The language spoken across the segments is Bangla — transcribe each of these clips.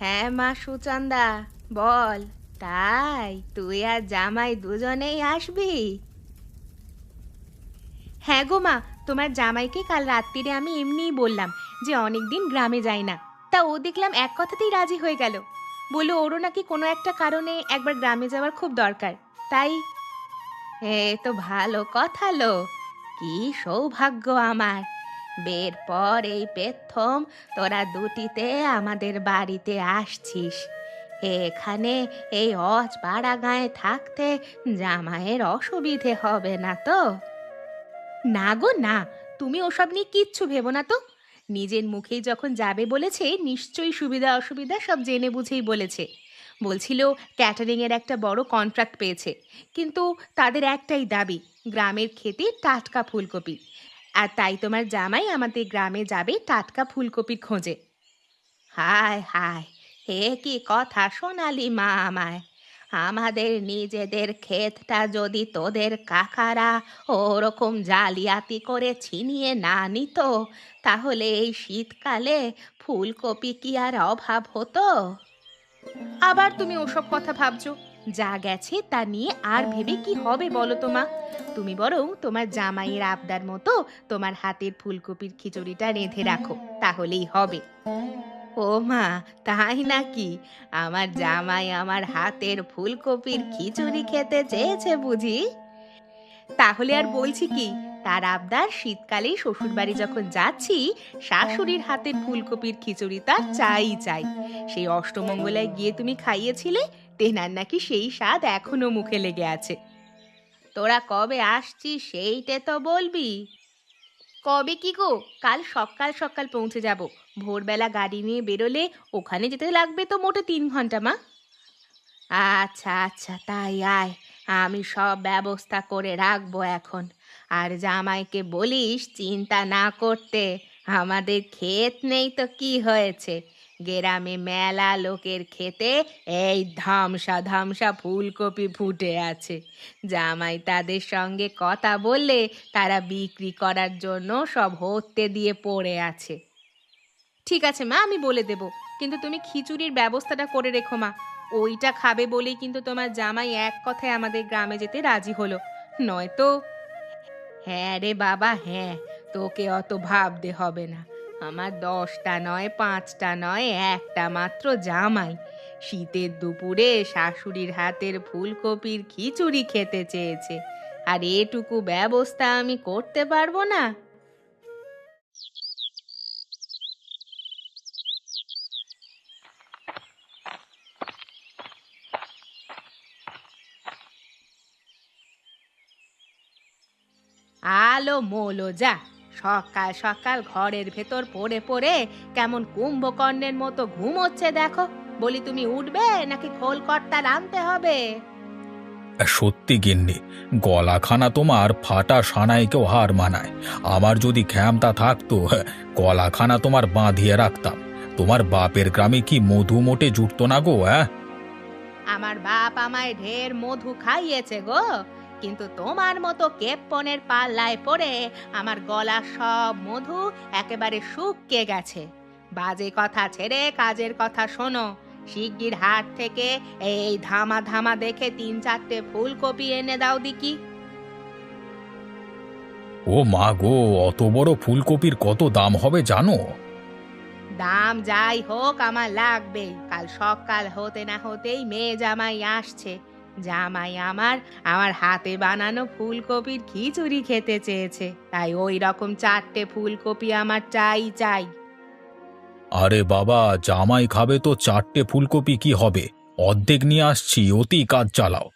হ্যাঁ মা সুচন্দা, বল। তাই তুই আর জামাই দুজনেই আসবি? হ্যাঁ গো মা, তোমার জামাইকে কাল রাত্রিরে আমি এমনিই বললাম যে অনেকদিন গ্রামে যাই না। তা ও দেখলাম এক কথাতেই রাজি হয়ে গেল। বললো ওরও নাকি কোনো একটা কারণে একবার গ্রামে যাওয়ার খুব দরকার। তাই এ তো ভালো কথা লো। কি সৌভাগ্য আমার! বের পর এই প্রথম তোরা দুটিতে আমাদের বাড়িতে আসছিস। এখানে এই অজপাড়া গাঁয়ে থাকতে জামাইয়ের অসুবিধে হবে না তো? না গো না, তুমি ওসব নিয়ে কিচ্ছু ভেবো না তো। নিজের মুখেই যখন যাবে বলেছে, নিশ্চয়ই সুবিধা অসুবিধা সব জেনে বুঝেই বলেছে। বলছিল ক্যাটারিং এর একটা বড় কন্ট্রাক্ট পেয়েছে, কিন্তু তাদের একটাই দাবি, গ্রামের খেতে টাটকা ফুলকপি। আর তাই তোমার জামাই আমাদের গ্রামে যাবে টাটকা ফুলকপির খোঁজে। হায় হায়, হে কি কথা শোনালি মা আমায়! আমাদের নিজেদের ক্ষেতটা যদি তোদের কাকারা ওরকম জালিয়াতি করে ছিনিয়ে না নিত, তাহলে এই শীতকালে ফুলকপি কি আর অভাব হতো? আবার তুমি ওসব কথা ভাবছো? যা গেছে তা নিয়ে আর ভেবে কি হবে বলো তো মা? তুমি বরং তোমার জামাইয়ের আবদার মতো তোমার হাতের ফুলকপির খিচুড়িটা রেঁধে রাখো, তাহলেই হবে। ও মা, তাই নাকি? আমার জামাই আমার হাতের ফুলকপির খিচুড়ি খেতে চেয়েছে বুঝি? তাহলে আর বলছি কি, তার আবদার শীতকালেই শ্বশুরবাড়ি যখন যাচ্ছি শাশুড়ির হাতের ফুলকপির খিচুড়ি তার চাই চাই। সেই অষ্টমঙ্গলায় গিয়ে তুমি খাইয়েছিলে, তেনার নাকি সেই স্বাদ এখনো মুখে লেগে আছে। তোরা কবে আসছিস সেইটে তো বলবি। কবে কি গো, কাল সকাল সকাল পৌঁছে যাব। ভোরবেলা গাড়ি নিয়ে বেরোলে ওখানে যেতে লাগবে তো মোটে 3 ঘন্টা মা। আচ্ছা আচ্ছা, তাই আয়। আমি সব ব্যবস্থা করে রাখবো এখন। আর জামাইকে বলিস চিন্তা না করতে। আমাদের ক্ষেত নেই তো কি হয়েছে, গ্রামে মেলা লোকের ক্ষেতে এই ধামসা ধামসা ফুলকপি ফুটে আছে। জামাই তাদের সঙ্গে কথা বললে তারা বিক্রি করার জন্য সব হতে দিয়ে পড়ে আছে। ঠিক আছে মা, আমি বলে দেব। কিন্তু তুমি খিচুড়ির ব্যবস্থাটা করে রেখো মা। ওইটা খাবে বলেই কিন্তু তোমার জামাই এক কথায় আমাদের গ্রামে যেতে রাজি হলো। নয়তো হ্যাঁ রে বাবা হ্যাঁ, তোকে অত ভাবতে হবে না। আমার 10টা নয়, 5টা নয়, একটা মাত্র জামাই শীতের দুপুরে শাশুড়ির হাতের ফুলকপির খিচুড়ি খেতে চেয়েছে। আর এটুকু ব্যবস্থা আমি করতে পারবো না? আলো মোলো যা! সকাল সকাল ঘরের ভেতর পড়ে পড়ে কেমন কুম্ভকর্ণের মতো ঘুমোচ্ছে দেখো। বলি তুমি উঠবে নাকি খোল কর্তা আনতে হবে? সত্যি গিন্নি, গলাখানা তোমার ফাটা সানাইকেও হার মানায়। আমার যদি ক্ষমতা থাকতো, গলাখানা তোমার বাঁধিয়ে রাখতাম। তোমার বাপের গ্রামে কি মধু মোটে জুটতো না গো, হ্যাঁ? আমার বাপ আমায় ঢের মধু খাইয়েছে গো, কিন্তু তোমার মতো কেপ্পনের পাল্লায় পড়ে আমার গলা সব মধু একেবারে শুকিয়ে গেছে। বাজে কথা ছেড়ে কাজের কথা শোনো। শিগগির হাট থেকে এই ধামা ধামা দেখে 3-4টে ফুলকপি এনে দাও দিকি। ও মা গো, অত বড় ফুলকপির কত দাম হবে জানো? দাম যাই হোক আমার লাগবে। কাল সকাল হতে না হতেই মেয়ে জামাই আসছে। জামাই আমার আমার হাতে বানানো ফুলকপির খিচুড়ি খেতে চেয়েছে, তাই ওই রকম 4টে ফুলকপি আমার চাই চাই। আরে বাবা, জামাই খাবে তো 4টে ফুলকপি কি হবে? অর্ধেক নিয়ে আসছি, অতি কাজ চালাও।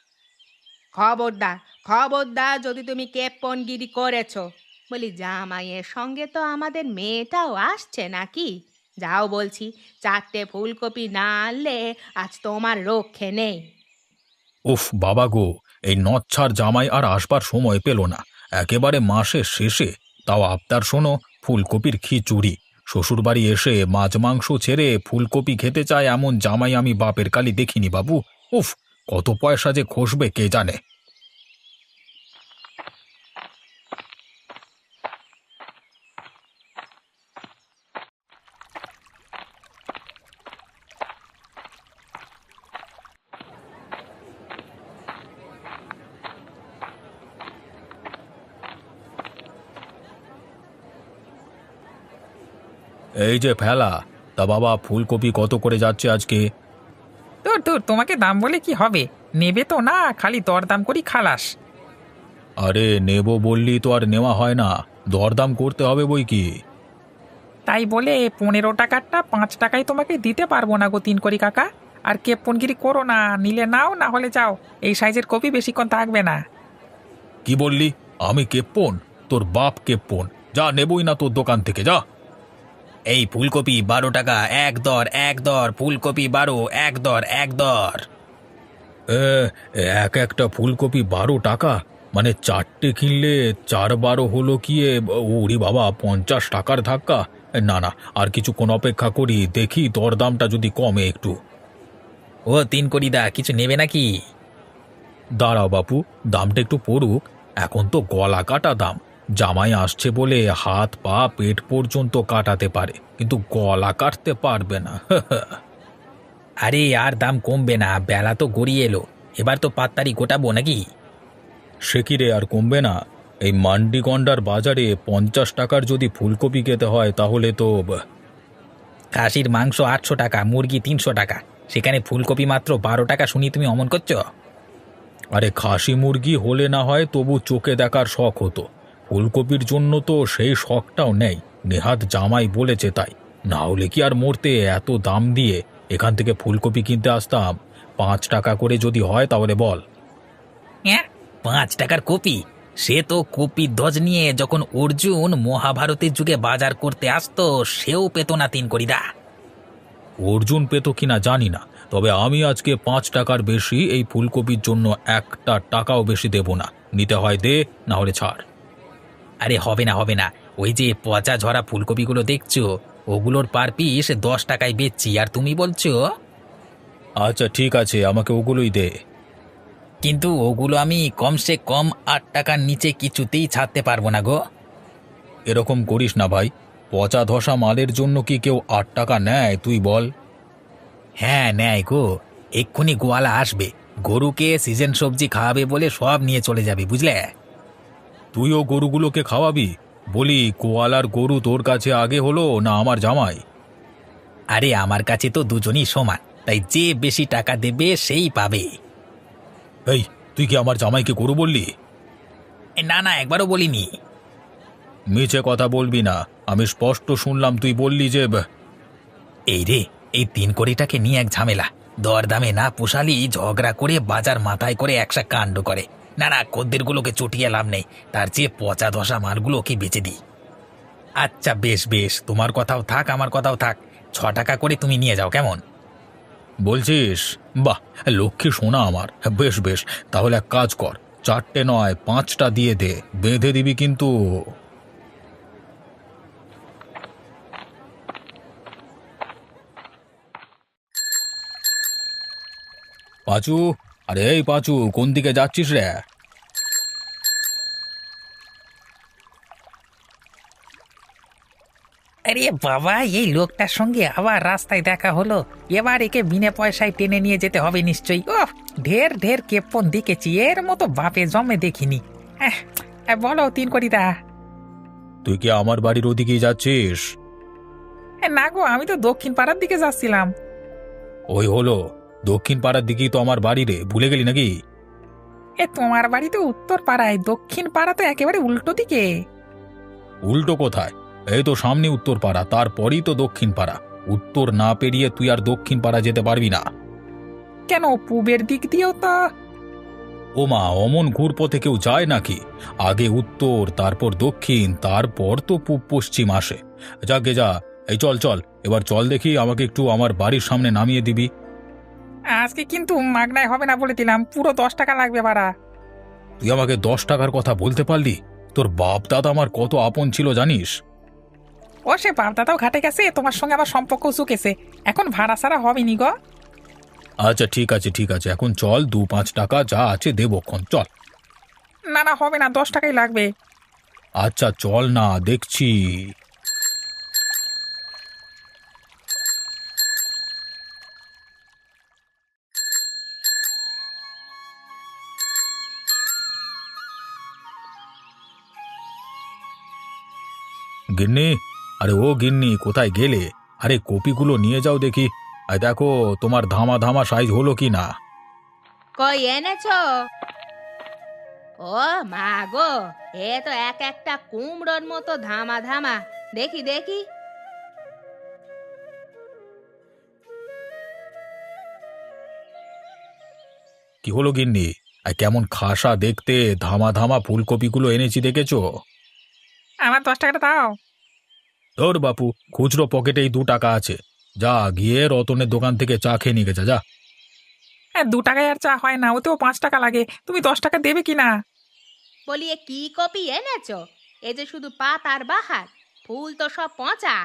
খবরদার, খবরদার যদি তুমি কেপ্পনগিরি করেছো। বলি জামাইয়ের সঙ্গে তো আমাদের মেয়েটাও আসছে নাকি? যাও বলছি, 4টে ফুলকপি না আনলে আজ তোমার রক্ষে নেই। উফ বাবা গো, এই নচ্ছার জামাই আর আসবার সময় পেল না। একেবারে মাসের শেষে, তাও আবদার শোনো, ফুলকপির খিচুড়ি। শ্বশুরবাড়ি এসে মাছ মাংস ছেড়ে ফুলকপি খেতে চায় এমন জামাই আমি বাপের কালি দেখিনি বাবু। উফ, কত পয়সা যে খসবে কে জানে। এই যে ফেলা, তা বাবা ফুলকপি কত করে যাচ্ছে আজকে? তোর তোর তোমাকে দাম বলে কি হবে? নেবে তো না, খালি দরদাম করি খালাস। আরে নেব বললি তো আর নেওয়া হয় না, দরদাম করতে হবে বই কি। তাই বলে 15 টাকারটা 5 টাকায় তোমাকে দিতে পারবো না গো তিন করি কাকা। আর কেপ্পনগিরি করো না, নিলে নাও, না হলে যাও। এই সাইজের কপি বেশিক্ষণ থাকবে না। কি বললি? আমি কেপ্পন? তোর বাপ কেপ্পন। যা, নেবই না তোর দোকান থেকে, যা। এই ফুলকপি 12 টাকা, এক দর এক দর, ফুলকপি 12, এক দর এক দর। এক একটা ফুলকপি 12 টাকা? মানে চারটে কিনলে 4 12 হলো কি ওরে বাবা, 50 টাকার ধাক্কা। না না, আর কিছুক্ষণ অপেক্ষা করি, দেখি দরদামটা যদি কমে একটু। ও তিন করি দা, কিছু নেবে নাকি? দাঁড়াও বাপু, দামটা একটু পড়ুক। এখন তো গলা কাটা দাম। জামাই আসছে বলে হাত পা পেট পর্যন্ত কাটাতে পারে, কিন্তু গলা কাটতে পারবে না। আরে আর দাম কমবে না, বেলা তো গড়িয়ে এলো। এবার তো পাত্তারি গোটাবো নাকি? সে কি রে, আর কমবে না? এই মান্ডিগন্ডার বাজারে 50 টাকার যদি ফুলকপি খেতে হয় তাহলে তো খাসির মাংস 800 টাকা, মুরগি 300 টাকা, সেখানে ফুলকপি মাত্র 12 টাকা, শুনি তুমি অমন করছো? আরে খাসি মুরগি হলে না হয় তবু চোখে দেখার শখ হতো, ফুলকপির জন্য তো সেই শখটাও নেই। নেহাত জামাই বলেছে তাই, না হলে কি আর মরতে এত দাম দিয়ে এখান থেকে ফুলকপি কিনতে আসতাম? 5 টাকা করে যদি হয় তাহলে বল। হ্যাঁ, 5 টাকার কপি? সে তো কপি ধ্বজ নিয়ে যখন অর্জুন মহাভারতের যুগে বাজার করতে আসতো, সেও পেত না তিন করিদা। অর্জুন পেত কিনা জানি না, তবে আমি আজকে 5 টাকার বেশি এই ফুলকপির জন্য একটা টাকাও বেশি দেব না। নিতে হয় দে, না হলে ছাড়। আরে হবে না হবে না, ওই যে পচা ঝরা ফুলকপিগুলো দেখছো, ওগুলোর পার পিস 10 টাকায় বেচছি, আর তুমি বলছো? আচ্ছা ঠিক আছে, আমাকে ওগুলোই দে। কিন্তু ওগুলো আমি কমসে কম 8 টাকার নিচে কিছুতেই ছাড়তে পারবো না গো। এরকম করিস না ভাই, পচা ধসা মালের জন্য কি কেউ 8 টাকা নেয় তুই বল? হ্যাঁ নেয় গো, এক্ষুনি গোয়ালা আসবে, গরুকে সিজন সবজি খাওয়াবে বলে সব নিয়ে চলে যাবে, বুঝলে? তুইও গরুগুলোকে খাওয়াবি? বলি, কোয়ালার গরু তোর কাছে আগে হলো না আমার জামাই? আরে আমার কাছে তো দুজনই সমান, তাই যে বেশি টাকা দেবে সেই পাবে। এই, তুই কি আমার জামাইকে গরু বললি? না না, একবারও বলিনি। মিছে কথা বলবি না, আমি স্পষ্ট শুনলাম তুই বললি যে এই রে, এই তিন কোটিটাকে নিয়ে এক ঝামেলা। দরদামে না পোষালি ঝগড়া করে বাজার মাথায় করে একসা কাণ্ড করে। না না, খদ্দেরগুলোকে চটিয়ে লাভ নেই, তার চেয়ে পচা ধসা মালগুলোকে বেচে দিই। আচ্ছা বেশ বেশ, তোমার কথাও থাক আমার কথাও থাক, 6 টাকা করে তুমি নিয়ে যাও, কেমন? বলছিস? বাহ, লক্ষ্মী সোনা আমার। বেশ বেশ, তাহলে এক কাজ কর, 4টে নয় 5টা দিয়ে দে, বেঁধে দিবি কিন্তু। পাঁচু, আরে এই পাঁচু, কোন দিকে যাচ্ছিস রে? আরে বাবা, এই লোকটার সঙ্গে আবার রাস্তায় দেখা হলো। এবার একে বিনা পয়সায় টেনে নিয়ে যেতে হবে নিশ্চয়ই। ও, ঢের ঢের কেপন দেখেছি, এর মতো বাপে জমে দেখিনি। আহ, বলো তিন করিদা। তুই কি আমার বাড়ির ওদিকেই যাচ্ছিস? না গো, আমি তো দক্ষিণ পাড়ার দিকে যাচ্ছিলাম। ওই হলো, দক্ষিণ পাড়ার দিকেই তো আমার বাড়ি রে, ভুলে গেলি নাকি? তোমার বাড়ি তো উত্তর পাড়ায়, দক্ষিণ পাড়া তো একেবারে উল্টো দিকে। উল্টো কোথায়? এই তো সামনে উত্তর পাড়া, তারপরই তো দক্ষিণ পাড়া। উত্তর না পেরিয়ে তুই আর দক্ষিণ পাড়া যেতে পারবি না। কেন, পূবের দিক দিয়েও তো। ওমা, অমন ঘুরপথে কেউ যায় নাকি? আগে উত্তর, তারপর দক্ষিণ, তারপর তো পূব পশ্চিম আসে। যাকে যা, এই চল চল, এবার চল দেখি, আমাকে একটু আমার বাড়ির সামনে নামিয়ে দিবি। আজকে কিন্তু মাগনায় হবে না বলে দিলাম, পুরো 10 টাকা লাগবে ভাড়া। তুই আমাকে 10 টাকার কথা বলতে পারলি? তোর বাপ দাদা আমার কত আপন ছিল জানিস? ও সে বাপদাদাও ঘাটে গেছে, তোমার সঙ্গে আমার সম্পর্ক চুকেছে, এখন ভাড়া ছাড়া হবে নি গো। আচ্ছা ঠিক আছে ঠিক আছে, এখন চল, 2-5 টাকা যা আছে দেবক্ষণ, চল। না না, হবে না, 10 টাকাই লাগবে। আচ্ছা চল না, দেখছি। গিন্নি, ও আরে ও গিন্নি, কোথায় গেলে? আরে কপিগুলো নিয়ে যাও দেখি। আর দেখো তোমার ধামা ধামা সাইজ হলো কি না। কই এনেছো? ও মা গো, এ তো এক একটা কুমড়োর মতো ধামা ধামা। দেখি দেখি। কি হলো গিন্নি? আর কেমন খাসা দেখতে ধামা ধামা ফুলকপিগুলো এনেছি দেখেছো? আমার 10 টাকাটা দাও। তোর বাপু, খুচরো পকেটেই 2 টাকা আছে। যা গিয়ে রতনের দোকান থেকে চা খেয়ে নিয়ে গেছে যা। হ্যাঁ, 2 টাকায় আর চা হয় না, ওতেও 5 টাকা লাগে। তুমি 10 টাকা দেবে কি না? বলি এ কি কপি এনেছো? এ যে শুধু পাতার বাহার, ফুল তো সব পচা।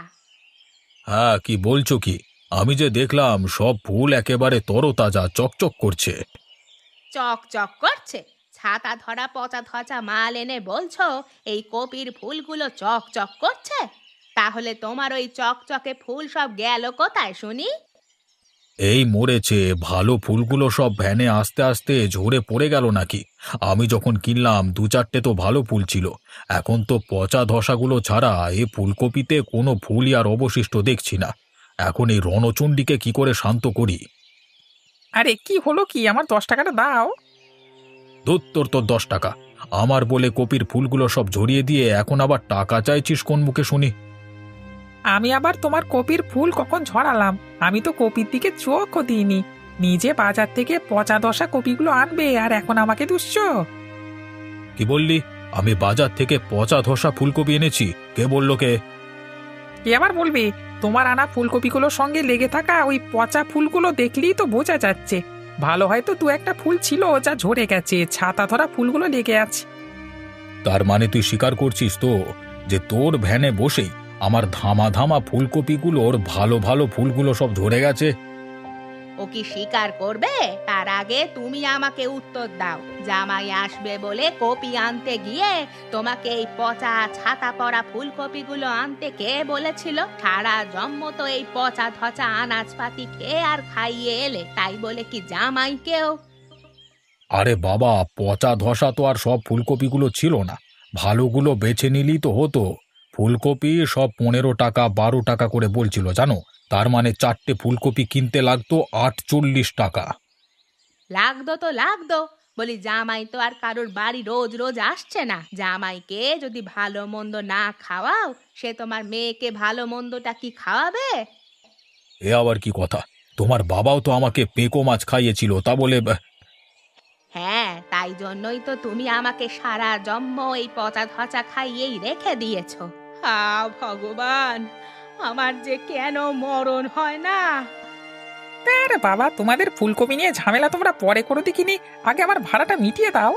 হ্যাঁ, কি বলছো কি? আমি যে দেখলাম সব ফুল একেবারে তরতাজা চকচক করছে। চক চক করছে? ছাতা ধরা পচা ধচা মাল এনে বলছো এই কপির ফুলগুলো চক চক করছে? তাহলে তোমার ওই চকচকে ফুল সব গেল কোথায় শুনি? এই মরেছে, ভালো ফুলগুলো সব ভ্যানে আস্তে আস্তে ঝরে পড়ে গেল নাকি? আমি যখন কিনলাম 2-4টে তো ভালো ফুল ছিল। এখন তো পচা ধসাগুলো ছাড়া এ ফুলকপিতে কোনো ফুলই আর অবশিষ্ট দেখছি না। এখন এই রণচণ্ডীকে কি করে শান্ত করি? আরে কি হলো কি, আমার 10 টাকাটা দাও। তোর 10 টাকা? আমার বলে কপির ফুলগুলো সব ঝরিয়ে দিয়ে এখন আবার টাকা চাইছিস কোন মুখে শুনি? আমি আবার তোমার কপির ফুল কখন ঝরালাম? আমি তো কপির দিকে চোখও দিইনি। নিজে বাজার থেকে পচা দশা কপিগুলো আনবে আর এখন আমাকে দুষছো? কি বললি? আমি বাজার থেকে পচা ধসা ফুলকপি এনেছি? কে বললো কে? কে আবার বলবে? তোমার আনা ফুলকপিগুলোর সঙ্গে লেগে থাকা ওই পচা ফুলগুলো দেখলেই তো বোঝা যাচ্ছে। ভালো হয়তো 2-1টা ফুল ছিল যা ঝরে গেছে, ছাতা ধরা ফুলগুলো লেগে আছে। তার মানে তুই স্বীকার করছিস তো যে তোর ভ্যানে বসেই আমার ধামা ধামা ফুলকপিগুলোর ভালো ভালো ফুলগুলো সব ঝরে গেছে? ও কি স্বীকার করবে? তার আগে তুমি আমাকে উত্তর দাও। জামাই আসবে বলে কপি আনতে গিয়ে তোমাকে এই পচা ছাতা পড়া ফুলকপিগুলো আনতে কে বলেছিল? সারা জন্ম তো এই পচা ধচা আনাজপাতি খেয়ে আর খাইয়ে এলে, তাই বলে কি জামাইকেও? আরে বাবা, পচা ধসা তো আর সব ফুলকপিগুলো ছিল না। ভালোগুলো বেছে নিলি তো হতো। ফুলকপি সব 15 টাকা 12 টাকা করে বলছিল জানো। তার মানে 4টে ফুলকপি কিনতে লাগতো 48 টাকা। লাগতো তো লাগতো, বলি জামাই তো আর কারোর বাড়ি রোজ রোজ আসছে না। জামাইকে যদি ভালো মন্দ না খাওয়াও, সে তোমার মেয়েকে ভালো মন্দটা কি খাওয়াবে? এ আবার কি কথা? তোমার বাবাও তো আমাকে পেঁকো মাছ খাইয়েছিল, তা বলে হ্যাঁ, তাই জন্যই তো তুমি আমাকে সারা জন্ম এই পচা ধচা খাইয়েই রেখে দিয়েছো। হা ভগবান, আমার যে কেন মরণ হয় না। আরে বাবা, তোমাদের ফুলকপি নিয়ে ঝামেলা তোমরা পরে করো দেখিনি, আগে আমার ভাড়াটা মিটিয়ে দাও।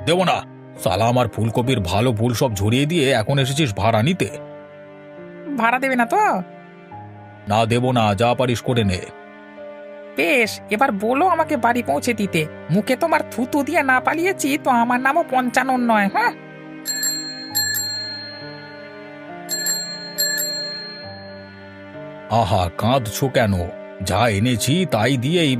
দেব না। সালা আমার ফুলকপির ভালো ফুল সব ঝরিয়ে দিয়ে এখন এসেছিস ভাড়া নিতে? ভাড়া দেবে না তো? না, দেব না, যা পারিস করে নে। বেশ, এবার বলো আমাকে বাড়ি পৌঁছে দিতে। মুখে তোমার থুতু দিয়ে না পালিয়েছি তো আমার নামও পঞ্চানন নয়। হ্যাঁ, আহা, কাঁদছো কেন? যা এনেছি তাই দিয়েই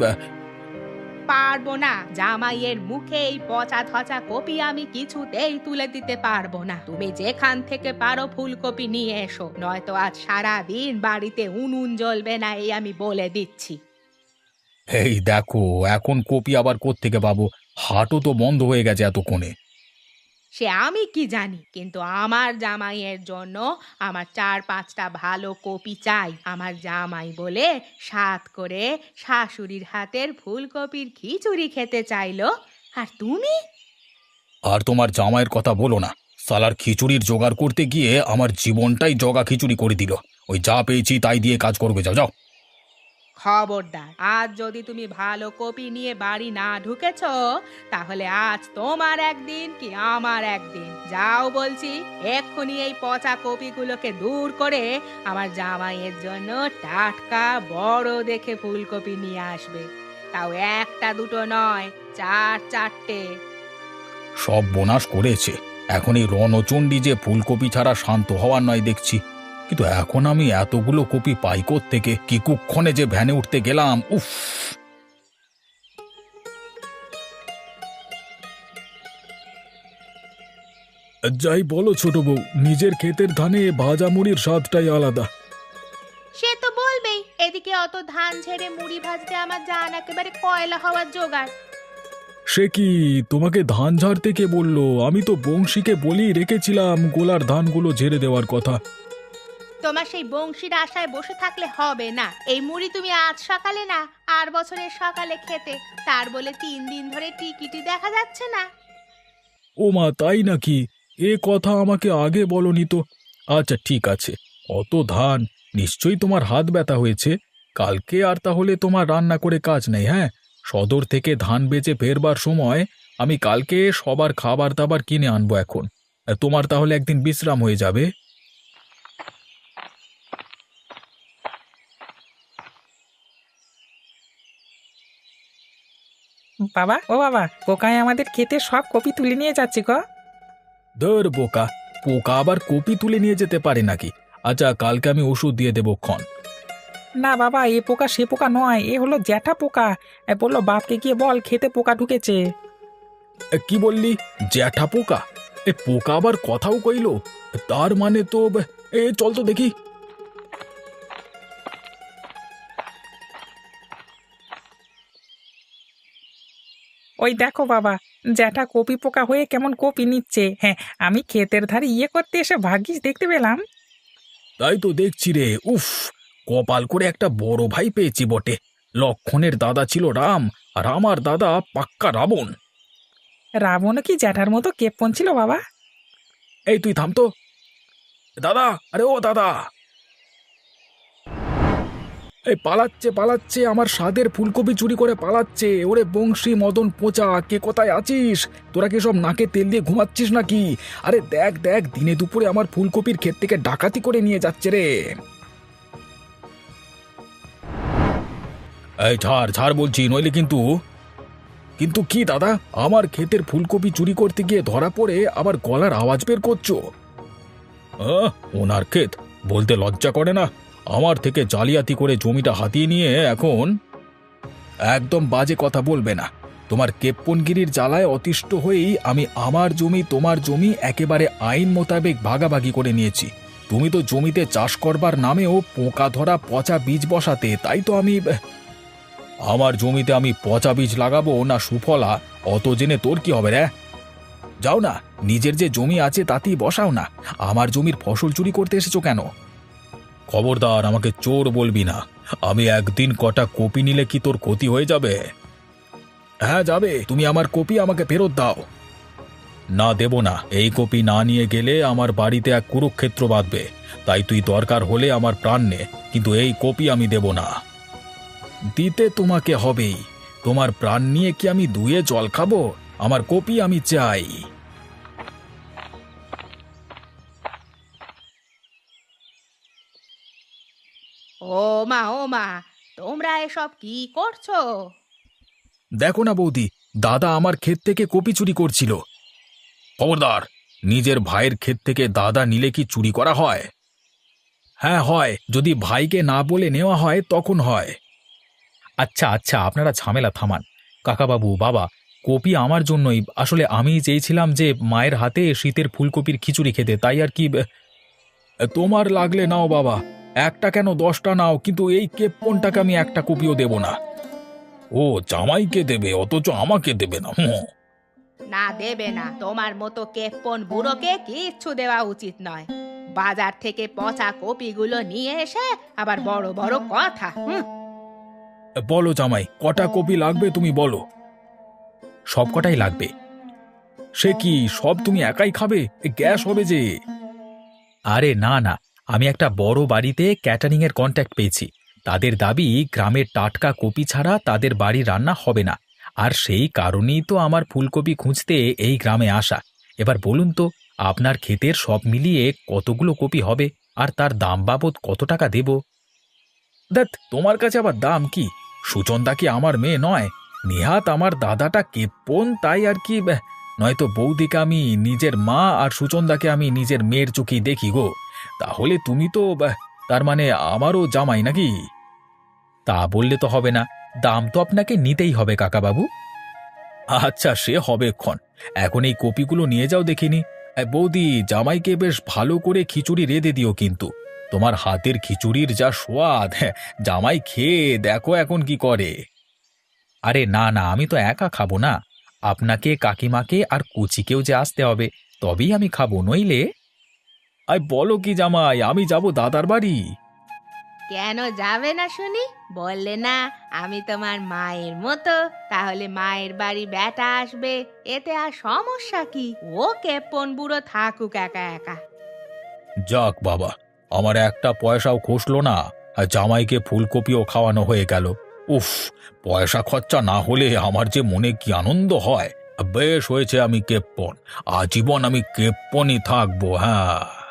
পারবো না, জামাইয়ের মুখে এই পচা ধচা কপি আমি কিছুতেই তুলে দিতে পারবো না। তুমি যেখান থেকে পারো ফুলকপি নিয়ে এসো, নয়তো আজ সারা দিন বাড়িতে উনুন জ্বলবে না, এই আমি বলে দিচ্ছি। এই দেখো, এখন কপি আবার কোত্থেকে পাবো? হাটও তো বন্ধ হয়ে গেছে এতক্ষণে। সে আমি কি জানি, কিন্তু আমার জামাইয়ের জন্য আমার 4-5টা ভালো কপি চাই। আমার জামাই বলে সাত করে শাশুড়ির হাতের ফুলকপির খিচুড়ি খেতে চাইলো, আর তুমি? আর তোমার জামাইয়ের কথা বলো না। সালার খিচুড়ির জোগাড় করতে গিয়ে আমার জীবনটাই জগা খিচুড়ি করে দিল। ওই যা পেয়েছি তাই দিয়ে কাজ করবে, যাও যাও। খবরদার, আজ যদি তুমি ভালো কপি নিয়ে বাড়ি না ঢুকেছো, তাহলে আজ তোমার একদিন কি আমার একদিন। যাও বলছি, এক্ষুনি এই পচা কপিগুলোকে দূর করে আমার জামাইয়ের জন্য টাটকা বড় দেখে ফুলকপি নিয়ে আসবে। তাও একটা দুটো নয়, 4-4টে। সব বোনাস করেছে। এখন এই রণচণ্ডী যে ফুলকপি ছাড়া শান্ত হওয়ার নয় দেখছি। কিন্তু এখন আমি এতগুলো কপি পাই থেকে, কি কুক্ষণে যে ভ্যানে উঠতে গেলাম, উফ। যাই বলো ছোট বউ, নিজের ক্ষেতের ধানে ভাজা মুড়ির স্বাদটাই আলাদা। সে তো বলবেই, এদিকে অত ধান ঝেড়ে মুড়ি ভাজতে আমার জান একেবারে কয়লা হওয়ার জোগাড়। সে কি, তোমাকে ধান ঝাড়তে কে বললো? আমি তো বংশীকে বলি রেখেছিলাম গোলার ধানগুলো ঝেড়ে দেওয়ার কথা। তোমার সেই বংশীর আশায় বসে থাকলে হবে না। এই মুড়ি তুমি আজ সকালে না আর বছরের সকালে খেতে, তার বলে 3 দিন ধরে টিকিটি দেখা যাচ্ছে না। ও মা, তাই নাকি? এ কথা আমাকে আগে বলনি তো। আচ্ছা ঠিক আছে, অত ধান, নিশ্চয়ই তোমার হাত ব্যথা হয়েছে। কালকে আর তাহলে তোমার রান্না করে কাজ নেই। হ্যাঁ, সদর থেকে ধান বেচে ফেরবার সময় আমি কালকে সবার খাবার দাবার কিনে আনবো। এখন তোমার তাহলে একদিন বিশ্রাম হয়ে যাবে। বাবা, ও বাবা, পোকায় আমাদের ক্ষেতে সব কপি তুলে নিয়ে যাচ্ছে গো। ধর বোকা, পোকা আবার কপি তুলে নিয়ে যেতে পারে নাকি? আচ্ছা, কালকে আমি ওষুধ দিয়ে দেবো ক্ষণ। না বাবা, এ পোকা সে পোকা নয়, এ হলো জ্যাঠা পোকা। বললো বাপকে গিয়ে বল খেতে পোকা ঢুকেছে। কি বললি? জ্যাঠা পোকা? এ পোকা আবার কথাও কইলো? তার মানে তো চল তো দেখি। ওই দেখো বাবা, জ্যাঠা কপি পোকা হয়ে কেমন কপি নিচ্ছে। হ্যাঁ, আমি ক্ষেতের ধারে করতে এসে ভাগ্যিস দেখতে পেলাম। তাই তো দেখছি রে। উফ, কপাল করে একটা বড় ভাই পেয়েছি বটে। লক্ষণের দাদা ছিল রাম, আর আমার দাদা পাক্কা রাবণ। রাবণও কি জ্যাঠার মতো কেপ্পন ছিল বাবা? এই তুই থাম তো দাদা। আরে ও দাদা, এই পালাচ্ছে পালাচ্ছে, আমার স্বাদের ফুলকপি চুরি করে পালাচ্ছে। ওরে বংশী, মদন, পোঁচা, কে কোথায় আছিস? তোরা কি সব নাকে তেল দিয়ে ঘুমাচ্ছিস নাকি? আরে দেখ দেখ, দিনে দুপুরে আমার ফুলকপির ক্ষেত থেকে ডাকাতি করে নিয়ে যাচ্ছে রে। এই ছাড় ছাড় বলছি, নইলে কিন্তু। কিন্তু কি দাদা, আমার ক্ষেতের ফুলকপি চুরি করতে গিয়ে ধরা পড়ে আবার গলার আওয়াজ বের করছো? ওনার ক্ষেত বলতে লজ্জা করে না? আমার থেকে জালিয়াতি করে জমিটা হাতিয়ে নিয়ে এখন। একদম বাজে কথা বলবে না। তোমার কেপ্পনগিরির জ্বালায় অতিষ্ঠ হয়েই আমি আমার জমি তোমার জমি একেবারে আইন মোতাবেক ভাগাভাগি করে নিয়েছি। তুমি তো জমিতে চাষ করবার নামেও পোকা ধরা পচা বীজ বসাতে, তাই তো আমি। আমার জমিতে আমি পচা বীজ লাগাবো না সুফলা, অত জেনে তোর কি হবে রে? যাও না, নিজের যে জমি আছে তাতেই বসাও না। আমার জমির ফসল চুরি করতে এসেছো কেন? খবরদার, আমাকে চোর বলবি না। আমি একদিন কটা কপি নিলে কি তোর ক্ষতি হয়ে যাবে? হ্যাঁ যাবে। তুমি আমার কপি আমাকে ফেরত দাও। না, দেব না। এই কপি না নিয়ে গেলে আমার বাড়িতে এক কুরুক্ষেত্র বাঁধবে। তাই তুই দরকার হলে আমার প্রাণ নে, কিন্তু এই কপি আমি দেব না। দিতে তোমাকে হবেই। তোমার প্রাণ নিয়ে কি আমি ধুয়ে জল খাবো? আমার কপি আমি চাই। ও মা, তোমরা এসব কি করছো? দেখো না বৌদি, দাদা আমার ক্ষেত থেকে কপি চুরি করছিল। খবরদার, নিজের ভাইয়ের ক্ষেত থেকে দাদা নিলে কি চুরি করা হয়? হ্যাঁ হয়, যদি ভাইকে না বলে নেওয়া হয় তখন হয়। আচ্ছা আচ্ছা, আপনারা ঝামেলা থামান। কাকাবাবু, বাবা, কপি আমার জন্যই। আসলে আমি চেয়েছিলাম যে মায়ের হাতে শীতের ফুলকপির খিচুড়ি খেতে, তাই আর কি। তোমার লাগলে নাও বাবা, একটা কেন 10টা নাও, কিন্তু এই কেপ্পনটাকে আমি একটা কপিও দেব না। ও জামাইকে দেবে, অথচ আমাকে দেবে না? না দেবে না, তোমার মতো কেপ্পন বুড়োকে কিচ্ছু দেওয়া উচিত নয়। বাজার থেকে পচা কপিগুলো নিয়ে এসে আবার বড় বড় কথা। বলো জামাই, কটা কপি লাগবে তুমি বলো। সব কটাই লাগবে। সে কি, সব তুমি একাই খাবে? গ্যাস হবে যে। আরে না না, আমি একটা বড় বাড়িতে ক্যাটারিং এর কন্ট্যাক্ট পেয়েছি। তাদের দাবি গ্রামের টাটকা কপি ছাড়া তাদের বাড়ি রান্না হবে না। আর সেই কারণেই তো আমার ফুলকপি খুঁজতে এই গ্রামে আসা। এবার বলুন তো, আপনার ক্ষেতের সব মিলিয়ে কতগুলো কপি হবে, আর তার দাম বাবদ কত টাকা দেব? দেখ, তোমার কাছে আবার দাম কি? সুচন্দা কি আমার মেয়ে নয়? নেহাত আমার দাদাটা কেপ্পন, তাই আর কি। নয়তো বৌদিকে আমি নিজের মা আর সুচন্দাকে আমি নিজের মেয়ের চোখেই দেখি গো। তাহলে তুমি তো তার মানে আমারও জামাই নাকি? তা বললে তো হবে না, দাম তো আপনাকে নিতেই হবে কাকাবাবু। আচ্ছা, সে হবে ক্ষণ। এখন এই কপিগুলো নিয়ে যাও দেখিনি। বৌদি, জামাইকে বেশ ভালো করে খিচুড়ি রেঁধে দিও কিন্তু। তোমার হাতের খিচুড়ির যা স্বাদ, জামাই খেয়ে দেখো এখন কি করে। আরে না না, আমি তো একা খাবো না, আপনাকে, কাকিমাকে আর কুচিকেও যে আসতে হবে, তবেই আমি খাবো, নইলে। আই বলো কি জামাই, আমি যাব দাদার বাড়ি। কেন যাবে না শুনি? বললে না আমি তোমার মায়ের মতো, তাহলে মায়ের বাড়ি বেটা আসবে, এতে আর সমস্যা কি? ও কেপন বুড়ো থাকুক একা একা। যাক বাবা, আমার একটা পয়সাও খসলো না, আর জামাইকে ফুলকপিও খাওয়ানো হয়ে গেল। উফ, পয়সা খরচা না হলে আমার যে মনে কি আনন্দ হয়। বেশ হয়েছে আমি কেপ্পন, আজীবন আমি কেপ্পনই থাকবো। হ্যাঁ।